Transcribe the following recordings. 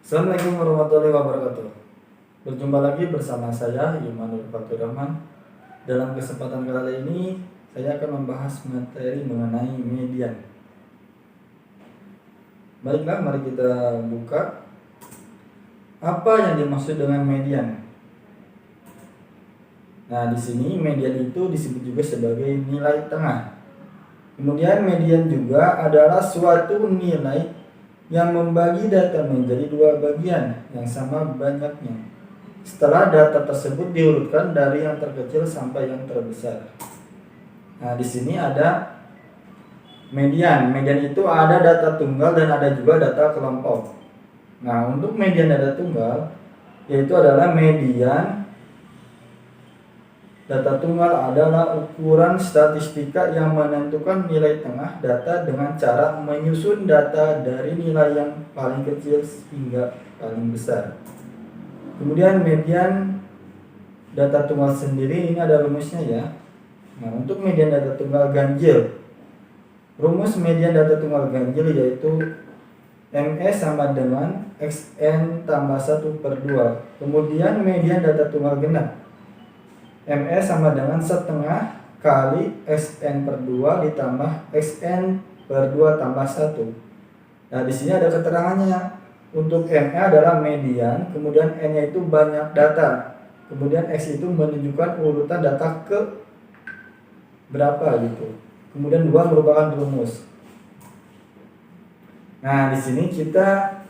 Assalamualaikum warahmatullahi wabarakatuh. Berjumpa lagi bersama saya Imanul Fatur Rahman. Dalam kesempatan kali ini saya akan membahas materi mengenai median. Baiklah, mari kita buka. Apa yang dimaksud dengan median? Nah, di sini median itu disebut juga sebagai nilai tengah. Kemudian median juga adalah suatu nilai yang membagi data menjadi dua bagian yang sama banyaknya. Setelah data tersebut diurutkan dari yang terkecil sampai yang terbesar. Nah, di sini ada median. Median itu ada data tunggal dan ada juga data kelompok. Nah, untuk median data tunggal yaitu adalah median data tunggal adalah ukuran statistika yang menentukan nilai tengah data dengan cara menyusun data dari nilai yang paling kecil hingga paling besar. Kemudian median data tunggal sendiri ini ada rumusnya ya. Nah, untuk median data tunggal ganjil, rumus median data tunggal ganjil yaitu ME sama dengan XN tambah 1/2. Kemudian median data tunggal genap, ME sama dengan setengah kali XN/2 ditambah XN/2 tambah 1. Nah, di sini ada keterangannya. Untuk ME adalah median, kemudian N-nya itu banyak data. Kemudian X itu menunjukkan urutan data ke berapa gitu. Kemudian 2 merupakan rumus. Nah, di sini kita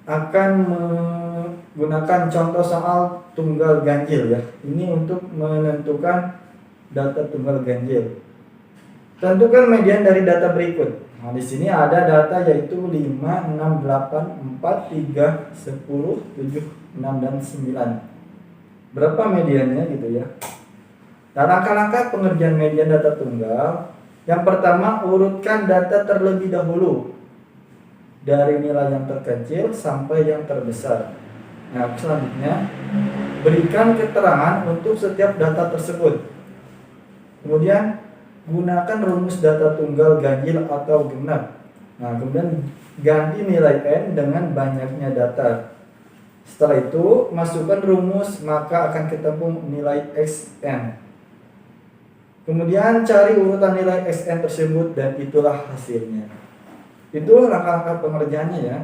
akan menggunakan contoh soal tunggal ganjil ya. Ini untuk menentukan data tunggal ganjil. Tentukan median dari data berikut. Nah, di sini ada data yaitu 5, 6, 8, 4, 3, 10, 7, 6 dan 9. Berapa mediannya gitu ya. Nah, langkah-langkah pengerjaan median data tunggal. Yang pertama, urutkan data terlebih dahulu dari nilai yang terkecil sampai yang terbesar. Nah, selanjutnya berikan keterangan untuk setiap data tersebut. Kemudian gunakan rumus data tunggal ganjil atau genap. Nah, kemudian ganti nilai N dengan banyaknya data. Setelah itu masukkan rumus, maka akan ketemu nilai XN. Kemudian cari urutan nilai XN tersebut dan itulah hasilnya. Itu langkah-langkah pengerjaannya ya.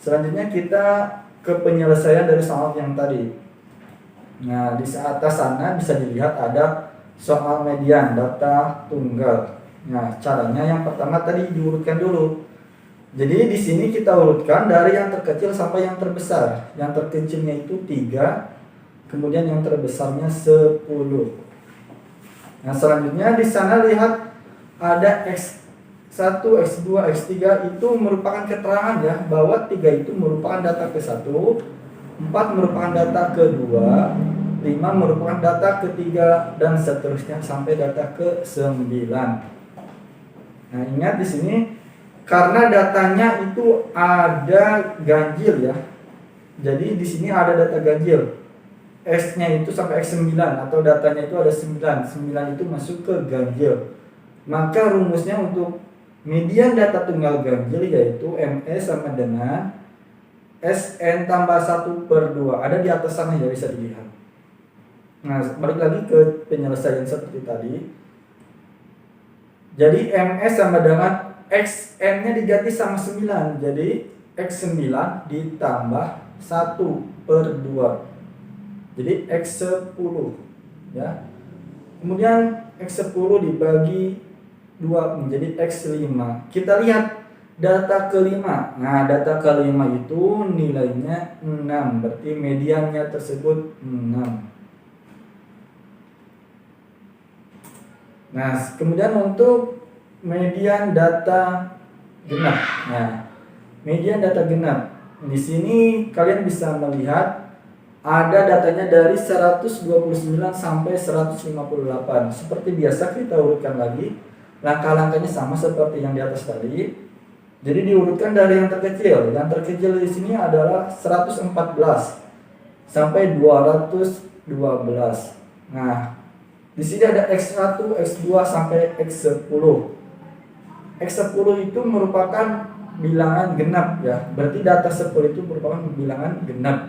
Selanjutnya kita ke penyelesaian dari soal yang tadi. Nah, di atas sana bisa dilihat ada soal median data tunggal. Nah, caranya yang pertama tadi diurutkan dulu. Jadi di sini kita urutkan dari yang terkecil sampai yang terbesar. Yang terkecilnya itu 3, kemudian yang terbesarnya 10. Nah, selanjutnya di sana lihat ada X1, X2, X3 itu merupakan keterangan ya bahwa 3 itu merupakan data ke-1, 4 merupakan data ke-2, 5 merupakan data ke-3 dan seterusnya sampai data ke-9. Nah, ingat di sini karena datanya itu ada ganjil ya. Jadi di sini ada data ganjil. X-nya itu sampai X9 atau datanya itu ada 9. 9 itu masuk ke ganjil. Maka rumusnya untuk median data tunggal ganjil yaitu ME sama dengan SN tambah 1/2. Ada di atas sana ya, bisa dilihat. Nah, balik lagi ke penyelesaian seperti tadi. Jadi ME sama dengan XN-nya diganti sama 9. Jadi X9 ditambah 1/2. Jadi X10 ya. Kemudian X10 dibagi 2 menjadi X5. Kita lihat data ke-5. Nah, data ke-5 itu nilainya 6. Berarti mediannya tersebut 6. Nah, kemudian untuk median data genap. Nah, median data genap. Di sini kalian bisa melihat ada datanya dari 129 sampai 158. Seperti biasa kita urutkan lagi. Langkah-langkahnya sama seperti yang di atas tadi. Jadi diurutkan dari yang terkecil. Yang terkecil di sini adalah 114 sampai 212. Nah, di sini ada X1, X2 sampai X10. X10 itu merupakan bilangan genap ya. Berarti data 10 itu merupakan bilangan genap.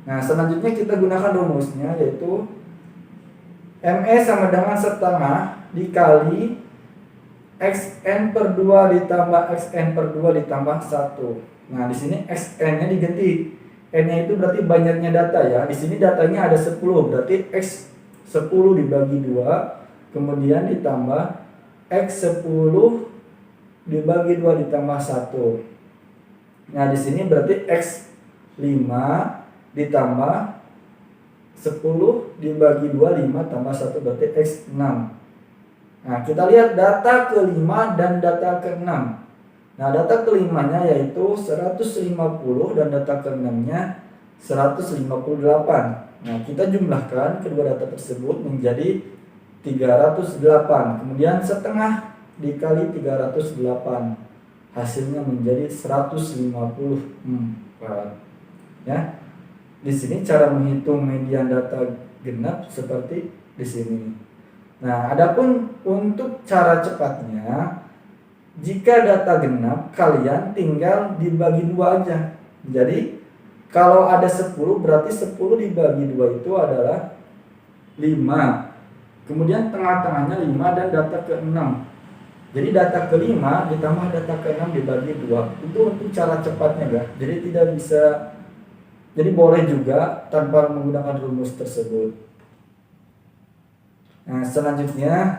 Nah, selanjutnya kita gunakan rumusnya, yaitu ME sama dengan setengah dikali XN per 2 ditambah XN per 2 ditambah 1. Nah, di sini XN-nya diganti. N-nya itu berarti banyaknya data ya. Di sini datanya ada 10, berarti X 10 dibagi 2, kemudian ditambah X 10 dibagi 2 ditambah 1. Nah, di sini berarti X 5 ditambah 10 dibagi 2, 5 tambah 1 berarti X 6. Nah, kita lihat data ke-5 dan data ke-6. Nah, data ke-5-nya yaitu 150 dan data ke-6-nya 158. Nah, kita jumlahkan kedua data tersebut menjadi 308. Kemudian setengah dikali 308. Hasilnya menjadi 154. Ya. Di sini cara menghitung median data genap seperti di sini. Nah, adapun untuk cara cepatnya, jika data genap kalian tinggal dibagi 2 aja. Jadi kalau ada 10 berarti 10 dibagi 2 itu adalah 5. Kemudian tengah-tengahnya 5 dan data ke-6. Jadi data ke-5 ditambah data ke-6 dibagi 2. Itu untuk cara cepatnya ya. Jadi tidak bisa, jadi boleh juga tanpa menggunakan rumus tersebut. Nah, selanjutnya,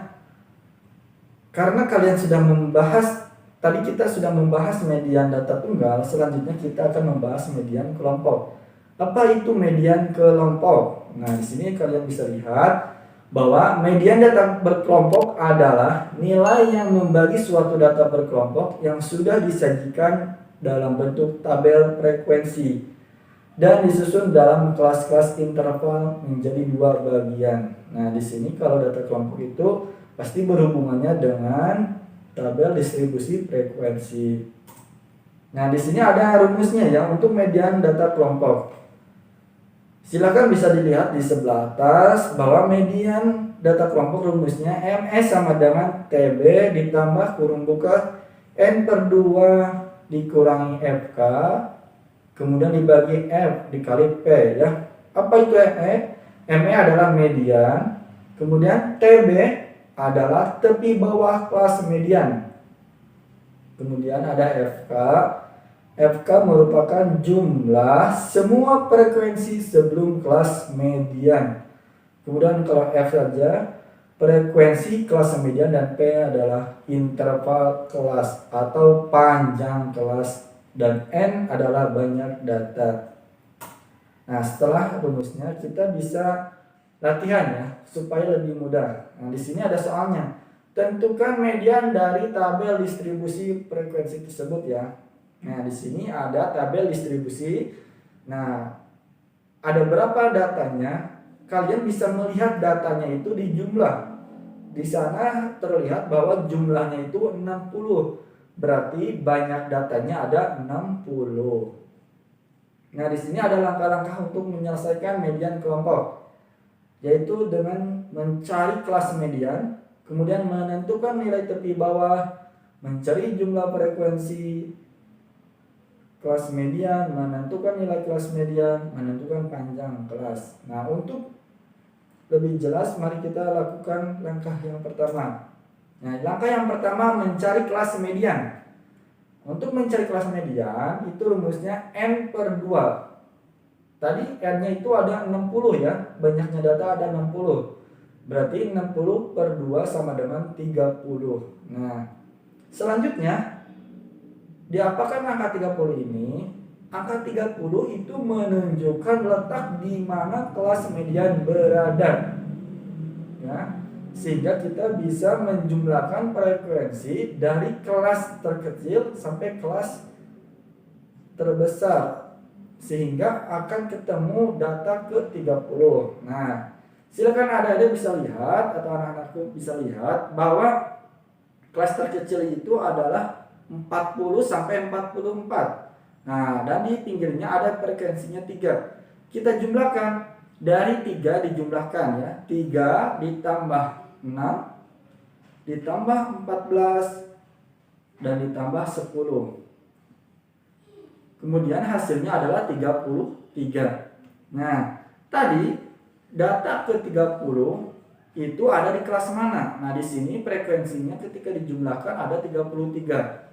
karena kalian sudah membahas, tadi kita sudah membahas median data tunggal, selanjutnya kita akan membahas median kelompok. Apa itu median kelompok? Nah, di sini kalian bisa lihat bahwa median data berkelompok adalah nilai yang membagi suatu data berkelompok yang sudah disajikan dalam bentuk tabel frekuensi dan disusun dalam kelas-kelas interval menjadi 2 bagian. Nah, di sini kalau data kelompok itu pasti berhubungannya dengan tabel distribusi frekuensi. Nah, di sini ada rumusnya ya untuk median data kelompok. Silakan bisa dilihat di sebelah atas bahwa median data kelompok rumusnya ME sama dengan TB ditambah kurung buka N per 2 dikurangi FK, kemudian dibagi F dikali P ya. Apa itu ME? ME adalah median, kemudian TB adalah tepi bawah kelas median. Kemudian ada FK. FK merupakan jumlah semua frekuensi sebelum kelas median. Kemudian kalau F saja frekuensi kelas median, dan P adalah interval kelas atau panjang kelas, dan N adalah banyak data. Nah, setelah rumusnya kita bisa latihan ya supaya lebih mudah. Nah, di sini ada soalnya. Tentukan median dari tabel distribusi frekuensi tersebut ya. Nah, di sini ada tabel distribusi. Nah, ada berapa datanya? Kalian bisa melihat datanya itu di jumlah. Di sana terlihat bahwa jumlahnya itu 60. Berarti banyak datanya ada 60. Nah, di sini ada langkah-langkah untuk menyelesaikan median kelompok, yaitu dengan mencari kelas median, kemudian menentukan nilai tepi bawah, mencari jumlah frekuensi kelas median, menentukan nilai kelas median, menentukan panjang kelas. Nah, untuk lebih jelas mari kita lakukan langkah yang pertama. Nah, langkah yang pertama mencari kelas median. Untuk mencari kelas median itu rumusnya N per 2. Tadi N-nya itu ada 60 ya, banyaknya data ada 60. Berarti 60 per 2 sama dengan 30. Nah, selanjutnya diapakan angka 30 ini? Angka 30 itu menunjukkan letak di mana kelas median berada. Ya, sehingga kita bisa menjumlahkan frekuensi dari kelas terkecil sampai kelas terbesar, sehingga akan ketemu data ke 30. Nah, silakan adik-adik bisa lihat atau anak-anakku bisa lihat bahwa kelas terkecil itu adalah 40 sampai 44. Nah, dan di pinggirnya ada frekuensinya 3. Kita jumlahkan, dari 3 dijumlahkan ya. 3 ditambah 6 ditambah 14 dan ditambah 10. Kemudian hasilnya adalah 33. Nah, tadi data ke-30 itu ada di kelas mana? Nah, di sini frekuensinya ketika dijumlahkan ada 33.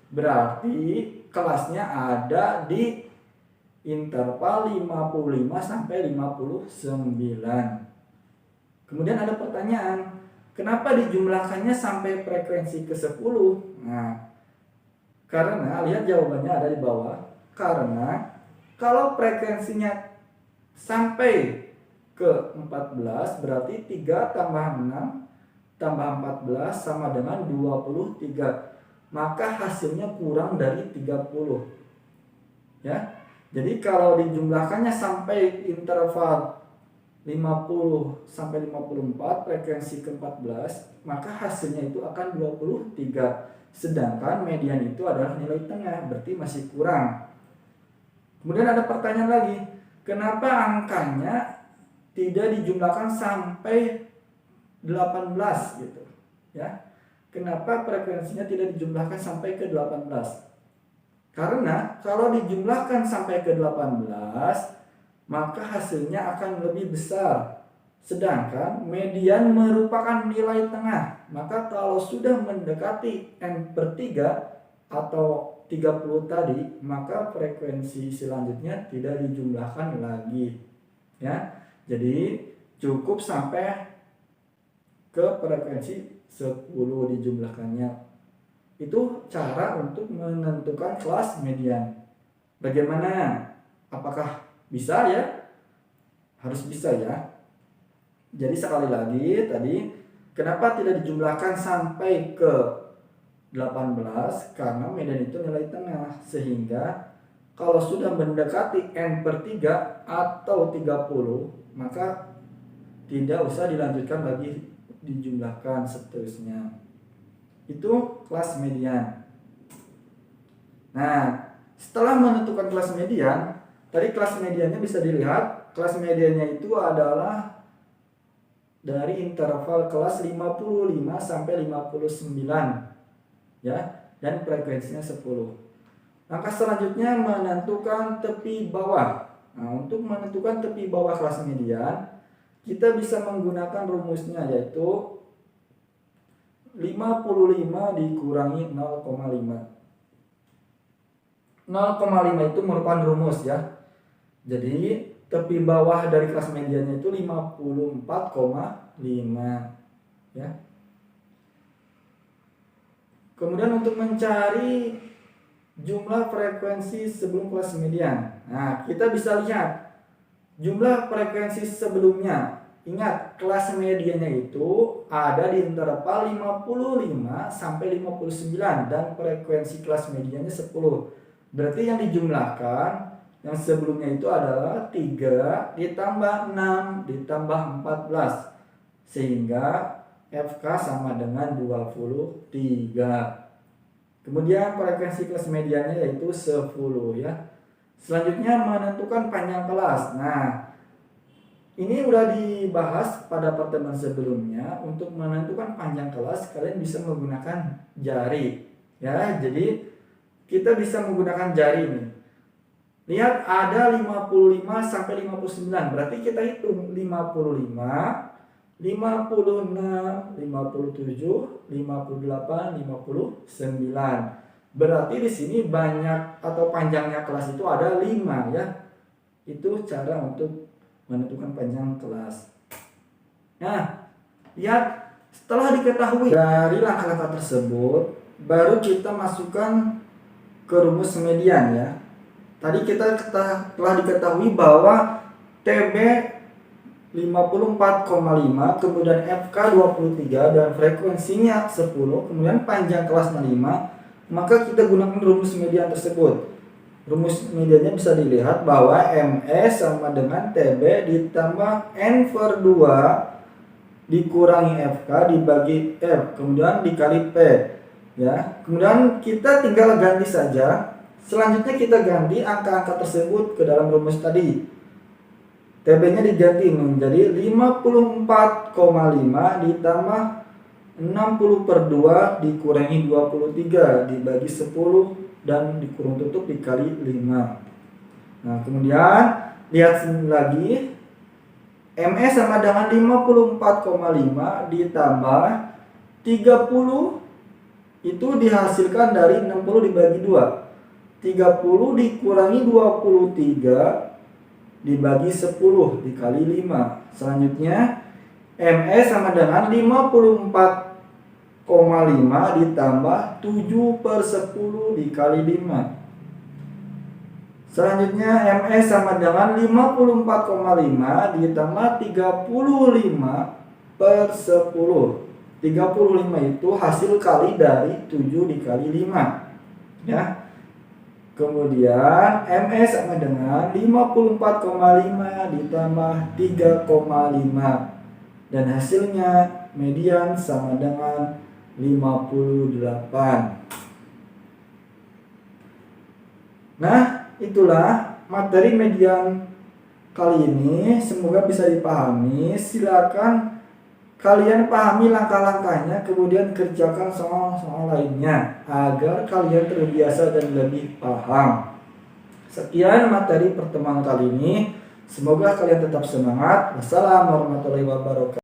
Berarti kelasnya ada di interval 55 sampai 59. Kemudian ada pertanyaan, kenapa dijumlahkannya sampai frekuensi ke-10? Nah, karena lihat jawabannya ada di bawah. Karena kalau frekuensinya sampai ke 14 berarti 3 tambah 6 tambah 14 sama dengan 23. Maka hasilnya kurang dari 30. Ya. Jadi kalau dijumlahkannya sampai interval 50 sampai 54 frekuensi ke-14, maka hasilnya itu akan 23. Sedangkan median itu adalah nilai tengah, berarti masih kurang. Kemudian ada pertanyaan lagi, kenapa angkanya tidak dijumlahkan sampai 18 gitu, ya? Kenapa frekuensinya tidak dijumlahkan sampai ke 18? Karena kalau dijumlahkan sampai ke 18, maka hasilnya akan lebih besar. Sedangkan median merupakan nilai tengah. Maka kalau sudah mendekati N/3 atau 30 tadi, maka frekuensi selanjutnya tidak dijumlahkan lagi. Ya. Jadi cukup sampai ke frekuensi 10 dijumlahkannya. Itu cara untuk menentukan kelas median. Bagaimana? Apakah bisa ya? Harus bisa ya. Jadi sekali lagi tadi, kenapa tidak dijumlahkan sampai ke 18? Karena median itu nilai tengah, sehingga kalau sudah mendekati N/3 atau 30, maka tidak usah dilanjutkan lagi dijumlahkan seterusnya. Itu kelas median. Nah, setelah menentukan kelas median, tadi kelas mediannya bisa dilihat, kelas mediannya itu adalah dari interval kelas 55 sampai 59. Ya, dan frekuensinya 10. Langkah selanjutnya menentukan tepi bawah. Nah, untuk menentukan tepi bawah kelas median, kita bisa menggunakan rumusnya, yaitu 55 dikurangi 0,5. 0,5 itu merupakan rumus ya. Jadi tepi bawah dari kelas mediannya itu 54,5 ya. Kemudian untuk mencari jumlah frekuensi sebelum kelas median. Nah, kita bisa lihat jumlah frekuensi sebelumnya. Ingat, kelas mediannya itu ada di interval 55 sampai 59 dan frekuensi kelas mediannya 10. Berarti yang dijumlahkan yang sebelumnya itu adalah 3 ditambah 6 ditambah 14. Sehingga FK sama dengan 23. Kemudian frekuensi kelas mediannya yaitu 10 ya. Selanjutnya menentukan panjang kelas. Nah, ini udah dibahas pada pertemuan sebelumnya. Untuk menentukan panjang kelas kalian bisa menggunakan jari ya. Jadi kita bisa menggunakan jari nih. Lihat ada 55 sampai 59. Berarti kita hitung 55, 56, 57, 58, 59. Berarti di sini banyak atau panjangnya kelas itu ada 5 ya. Itu cara untuk menentukan panjang kelas. Nah, lihat setelah diketahui dari langkah-langkah tersebut, baru kita masukkan ke rumus median ya. Tadi kita telah diketahui bahwa TB 54,5, kemudian FK 23 dan frekuensinya 10, kemudian panjang kelasnya 5, maka kita gunakan rumus median tersebut. Rumus mediannya bisa dilihat bahwa ME sama dengan TB ditambah N/2 dikurangi FK dibagi F, kemudian dikali P ya. Kemudian kita tinggal ganti saja. Selanjutnya kita ganti angka-angka tersebut ke dalam rumus tadi. TB-nya diganti menjadi 54,5 ditambah 60/2 dikurangi 23 dibagi 10 dan dikurung tutup dikali 5. Nah, kemudian lihat lagi, ME sama dengan 54,5 ditambah 30 itu dihasilkan dari 60 dibagi 2. 30 dikurangi 23 dibagi 10 dikali 5. Selanjutnya ME sama dengan 54,5 ditambah 7/10 dikali 5. Selanjutnya ME sama dengan 54,5 ditambah 35/10. 35 itu hasil kali dari 7 dikali 5. Ya. Kemudian ME sama dengan 54,5 ditambah 3,5. Dan hasilnya median sama dengan 58. Nah, itulah materi median kali ini. Semoga bisa dipahami. Silakan kalian pahami langkah-langkahnya, kemudian kerjakan soal-soal lainnya agar kalian terbiasa dan lebih paham. Sekian materi pertemuan kali ini. Semoga kalian tetap semangat. Wassalamualaikum warahmatullahi wabarakatuh.